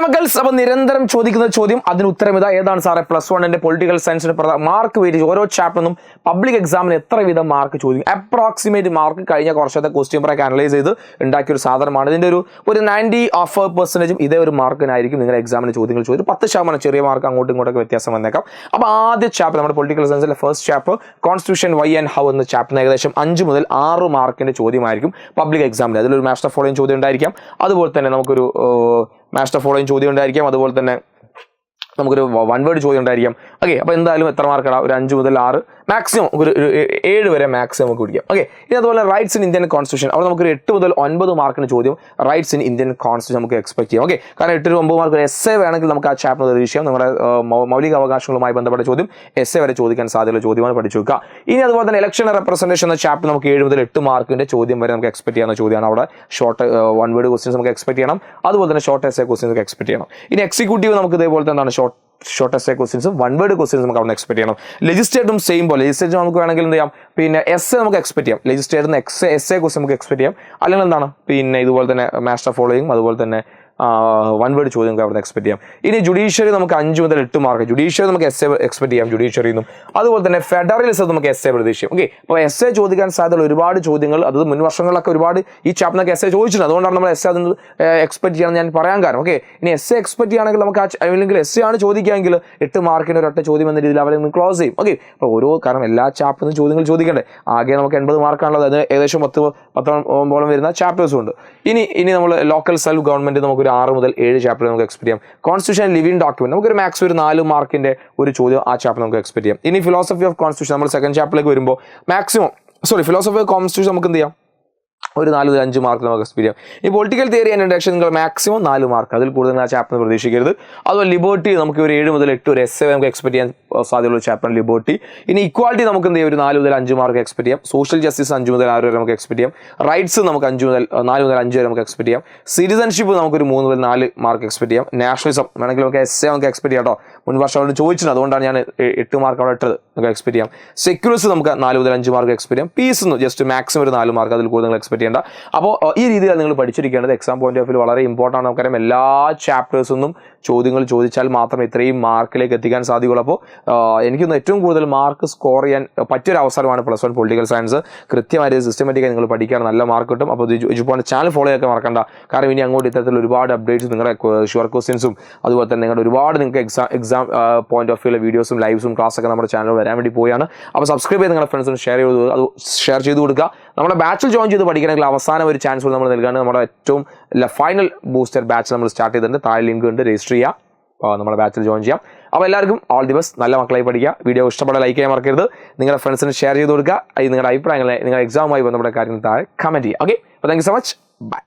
മക്കൾസ്, അപ്പോൾ നിരന്തരം ചോദിക്കുന്ന ചോദ്യം, അതിന് ഉത്തരം ഇതാ. ഏതാണ് സാറേ +1 പൊളിറ്റിക്കൽ സയൻസിന്റെ മാർക്ക് വെയിറ്റേജ് ഓരോ ചാപ്റ്ററിനും പബ്ലിക് എക്സാമിന് എത്ര വീതം മാർക്ക് ചോദിക്കും? അപ്രോക്സിമേറ്റ് മാർക്ക് കഴിഞ്ഞ കുറച്ചത്തെ ക്വസ്റ്റ്യൻ പേപ്പറൊക്കെ അനലൈസ് ചെയ്ത് ഉണ്ടാക്കിയ ഒരു സാധനമാണ്. ഇതിന്റെ ഒരു 90% ഇതേ ഒരു മാർക്കിനായിരിക്കും നിങ്ങളുടെ എക്സാമിന് ചോദ്യങ്ങൾ ചോദിച്ചു. 10% ചെറിയ മാർക്ക് അങ്ങോട്ടും ഇങ്ങോട്ടൊക്കെ വ്യത്യാസം വന്നേക്കാം. അപ്പോൾ ആദ്യ ചാപ്റ്റർ നമ്മുടെ പൊളിറ്റിക്കൽ സയൻസിലെ first chapter constitution why and how എന്ന ചാപ്റ്ററിന് ഏകദേശം 5 മുതൽ 6 മാർക്കിന്റെ ചോദ്യമായിരിക്കും പബ്ലിക് എക്സാമിൽ. അതിലൊരു മാസ്റ്റർ ഫോളോയിങ് ചോദ്യം ഉണ്ടായിരിക്കാം. അതുപോലെ തന്നെ നമുക്കൊരു മാസ്റ്റർ ഫോളോയിങ് ചോദ്യം ഉണ്ടായിരിക്കാം. അതുപോലെ തന്നെ നമുക്കൊരു 1 വേർഡ് ചോദ്യം ഉണ്ടായിരിക്കാം. ഓക്കെ, അപ്പോൾ എന്തായാലും എത്ര മാർക്കാണ്? ഒരു 5 മുതൽ 6, മാക്സിമം ഒരു 7 വരെ മാക്സിമം നമുക്ക് പിടിക്കാം. ഓക്കെ, ഇനി അതുപോലെ റൈറ്റ്സ് ഇൻ ഇന്ത്യൻ കോൺസ്റ്റിറ്റ്യൂഷൻ, അവിടെ നമുക്കൊരു 8 മുതൽ 9 മാർക്കിന് ചോദ്യം റൈറ്റ്സ് ഇൻ ഇന്ത്യൻ കോൺസ്റ്റിറ്റ്യൂഷൻ നമുക്ക് എക്സ്പെക്ട് ചെയ്യാം. ഓക്കെ, കാരണം 8 to 9 മാർക്ക് ഒരു എസ്സേ വേണമെങ്കിൽ നമുക്ക് ആ ചാപ്റ്റർ റിലീസ് ചെയ്യാം. നമ്മുടെ മൗലിക അവകാശങ്ങളുമായി ബന്ധപ്പെട്ട ചോദ്യം എസ്സേ വരെ ചോദിക്കാൻ സാധ്യതയുള്ള ചോദ്യമാണ്, പഠിച്ചു വെക്കുക. ഇനി അതുപോലെ തന്നെ ഇലക്ഷൻ റെപ്രസെന്റേഷൻ എന്ന ചാപ്റ്റർ നമുക്ക് 7 മുതൽ 8 മാർക്കിന്റെ ചോദ്യം വരെ നമുക്ക് എക്സ്പെക്ട് ചെയ്യുന്ന ചോദ്യമാണ്. അവിടെ ഷോർട്ട് 1 വേർഡ് ക്വസ്റ്റ്യൻസ് നമുക്ക് എക്സ്പെക്ട് ചെയ്യണം. അതുപോലെ തന്നെ ഷോർട്ട് എസ്സേ ക്വസ്റ്റ്യൻസ് നമുക്ക് എക്സ്പെക്ട് ചെയ്യണം. ഇനി എക്സിക്യൂട്ടീവ് നമുക്ക് ഇതേപോലെ തന്നെ ഷോർട്ട് എസ്സേ ക്വസ്റ്റ്യൻസും 1 വേർഡ് ക്വസ്റ്റ്യൻസ് നമുക്ക് അവിടെ എക്സ്പെക്ട് ചെയ്യണം. ലെജിസ്ലേറ്ററും സെയിം പോലെ, ലെജിസ്ലേറ്റർ നമുക്ക് വേണമെങ്കിൽ എന്ത് ചെയ്യാം, പിന്നെ എസ്സേ നമുക്ക് എക്സ്പെക്ട് ചെയ്യാം. ലെജിസ്ലേറ്ററിന് എസ്സേ ക്വസ്റ്റ്യൻ നമുക്ക് എക്സ്പെക്ട് ചെയ്യാം. അല്ലെങ്കിൽ എന്താണ്, പിന്നെ ഇതുപോലെ തന്നെ മാസ്റ്റർ ഫോളോയിങ്, അതുപോലെ തന്നെ 1 വേർഡ് ചോദ്യം നമുക്ക് അവിടെ എക്സ്പെക്ട് ചെയ്യാം. ഇനി ജുഡീഷ്യറി നമുക്ക് 5 മുതൽ 8 മാർക്ക്, ജുഡീഷ്യറി നമുക്ക് എസ്സേ എക്സ്പെക്ട് ചെയ്യാം ജുഡീഷ്യറിന്നും. അതുപോലെ തന്നെ ഫെഡറലിസം നമുക്ക് എസ്സേ പ്രതീക്ഷിക്കും. ഓക്കെ, അപ്പോൾ എസ്സേ ചോദിക്കാൻ സാധ്യതയുള്ള ഒരുപാട് ചോദ്യങ്ങൾ, അത് മുൻ വർഷങ്ങളിലൊക്കെ ഒരുപാട് ഈ ചാപ്റ്ററിനൊക്കെ എസ്സേ ചോദിച്ചിട്ടുണ്ട്. അതുകൊണ്ടാണ് നമ്മൾ എസ്സേ അതിന് എക്സ്പെക്ട് ചെയ്യണം ഞാൻ പറയാൻ കാരണം. ഓക്കെ, ഇനി എസ്സേ എക്സ്പെക്ട് ചെയ്യുകയാണെങ്കിൽ നമുക്ക് അല്ലെങ്കിൽ എസ്സേ ആണ് ചോദിക്കുകയെങ്കിൽ 8 മാർക്കിന് ഒരൊറ്റ ചോദ്യം എന്ന രീതിയിൽ അവരെ ക്ലോസ് ചെയ്യും. ഓക്കെ, അപ്പോൾ കാരണം എല്ലാ ചാപ്റ്ററിനും ചോദ്യങ്ങൾ ചോദിക്കണ്ടേ. ആകെ നമുക്ക് 80 മാർക്കാണുള്ളത്, അതിന് ഏകദേശം 10 വരുന്ന ചാപ്റ്റേഴ്സും ഉണ്ട്. ഇനി നമ്മൾ ലോക്കൽ സെൽഫ് ഗവൺമെന്റ് നമുക്കൊരു 6 മുതൽ 7 ചാപ്റ്റർ നമുക്ക് എക്സ്പെക്ട് ചെയ്യാം. കോൺസ്റ്റിറ്റ്യൂഷൻ ലിവിംഗ് ഡോക്യുമെന്റ് നമുക്കൊരു മാക്സിമം ഒരു 4 മാർക്കിന്റെ ഒരു ചോദ്യം ആ ചാപ്റ്റർ നമുക്ക് എക്സ്പെക്ട് ചെയ്യാം. ഇനി ഫിലോസഫി ഓഫ് കോൺസ്റ്റിറ്റ്യൂഷൻ നമ്മൾ സെക്കൻഡ് ചാപ്റ്ററിലേക്ക് വരുമ്പോൾ ഫിലോസഫി ഓഫ് കോൺസ്റ്റിറ്റ്യൂഷൻ നമുക്ക് എന്ത് ചെയ്യാം, ഒരു 4 മുതൽ 5 മാർക്ക് നമുക്ക് എക്സ്പെക്ട് ചെയ്യാം. ഈ പൊളിറ്റിക്കൽ തിയറി ആൻഡ് ഇൻട്രൊഡക്ഷൻ നിങ്ങൾ മാക്സിമം 4 മാർക്ക്, അതിൽ കൂടുതൽ ആ ചാപ്റ്റർ പ്രതീക്ഷിക്കരുത്. അതുപോലെ ലിബർട്ടി നമുക്ക് ഒരു 7 മുതൽ 8 ഒരു എസ്സേ നമുക്ക് എക്സ്പെക്ട് ചെയ്യാൻ സാധ്യതയുള്ള ചാപ്റ്റർ ലിബർട്ടി. ഇനി ഇക്വാലിറ്റി നമുക്ക് എന്ത് ചെയ്യാം, ഒരു 4 മുതൽ 5 മാർക്ക് എക്സ്പെക്ട് ചെയ്യാം. സോഷ്യൽ ജസ്റ്റിസ് 5 മുതൽ 6 വരെ നമുക്ക് എക്സ്പെക്ട് ചെയ്യാം. റൈറ്റ്സ് നമുക്ക് 4 മുതൽ 5 വരെ നമുക്ക് എക്സ്പെക്ട് ചെയ്യാം. സിറ്റിസൺഷിപ്പ് നമുക്കൊരു 3 മുതൽ 4 മാർക്ക് എക്സ്പെക്ട് ചെയ്യാം. നാഷണലിസം വേണമെങ്കിൽ നമുക്ക് എസ്സേ നമുക്ക് എക്സ്പെക്ട് ചെയ്യാം കേട്ടോ. മുൻ വർഷം അവിടെ ചോദിച്ചിട്ടുണ്ട്, അതുകൊണ്ടാണ് ഞാൻ 8 മാർക്ക് അവിടെ ഇട്ടത്. നമുക്ക് എക്സ്പെക്ട് ചെയ്യാം. സെക്യൂരിറ്റി നമുക്ക് 4 മുതൽ 5 മാർക്ക് എക്സ്പെക്ട് ചെയ്യാം. പീസ് ജസ്റ്റ് മാക്സിമം ഒരു 4 മാർക്ക്, അതിൽ കൂടുതൽ നിങ്ങൾ എക്സ്പെക്ട് ചെയ്യേണ്ട. അപ്പോൾ ഈ രീതിയിൽ നിങ്ങൾ പഠിച്ചിരിക്കേണ്ടത് എക്സാം പോയിന്റ് ഓഫ് വ്യൂ വളരെ ഇമ്പോർട്ടൻ്റ് ആണ്. നമുക്കറിയാം എല്ലാ ചാപ്റ്റേഴ്സൊന്നും ചോദ്യങ്ങൾ ചോദിച്ചാൽ മാത്രം ഇത്രയും മാർക്കിലേക്ക് എത്തിക്കാൻ സാധിക്കുള്ളൂ. അപ്പോൾ എനിക്കൊന്ന് ഏറ്റവും കൂടുതൽ മാർക്ക് സ്കോർ ചെയ്യാൻ പറ്റിയൊരു അവസരമാണ് +1 പൊളിറ്റിക്കൽ സയൻസ്. കൃത്യമായി സിസ്റ്റമാറ്റിക്കായി നിങ്ങൾ പഠിക്കുകയാണ്, നല്ല മാർക്ക് കിട്ടും. അപ്പോൾ ഇതുപോലെ ചാനൽ ഫോളോ ചെയ്യാൻ മറക്കണ്ട. കാരണം ഇനി അങ്ങോട്ട് ഇത്തരത്തിൽ ഒരുപാട് അപ്ഡേറ്റ്സ്, നിങ്ങളുടെ ഷുവർ ക്വസ്റ്റ്യൻസും അതുപോലെ തന്നെ നിങ്ങളുടെ ഒരുപാട് നിങ്ങൾക്ക് എക്സാം പോയിന്റ് ഓഫ് വ്യൂലെ വീഡിയോസും ലൈവ്സും ക്ലാസ്സൊക്കെ നമ്മുടെ ചാനൽ വരാൻ വേണ്ടി പോയാണ്. അപ്പോൾ സബ്സ്ക്രൈബ് ചെയ്ത് നിങ്ങളുടെ ഫ്രണ്ട്സിന് ഷെയർ ചെയ്ത് കൊടുക്കുക. നമ്മുടെ ബാച്ചിൽ ജോയിൻ ചെയ്ത് പഠിക്കണമെങ്കിൽ അവസാനം ഒരു ചാൻസ് നമ്മൾ നൽകുകയാണ്. നമ്മുടെ ഏറ്റവും ഫൈനൽ ബൂസ്റ്റർ ബാച്ച് നമ്മൾ സ്റ്റാർട്ട് ചെയ്തിട്ടുണ്ട്. താഴെ ലിങ്ക് ഉണ്ട്, രജിസ്റ്റർ ചെയ്യുക, നമ്മുടെ ബാച്ചിൽ ജോയിൻ ചെയ്യാം. അപ്പോൾ എല്ലാവർക്കും ഓൾ ദി ബെസ്റ്റ്, നല്ല മക്കളായി പഠിക്കുക. വീഡിയോ ഇഷ്ടപ്പെട്ട ലൈക്ക് ചെയ്യാൻ മറക്കരുത്. നിങ്ങളുടെ ഫ്രണ്ട്സിന് ഷെയർ ചെയ്ത് കൊടുക്കുക. നിങ്ങളുടെ അഭിപ്രായങ്ങളെ, നിങ്ങളുടെ എക്സാമുമായി ബന്ധപ്പെട്ട കാര്യങ്ങൾ താഴെ കമൻറ്റ് ചെയ്യുക. ഓക്കെ, അപ്പോൾ thank you so much, by.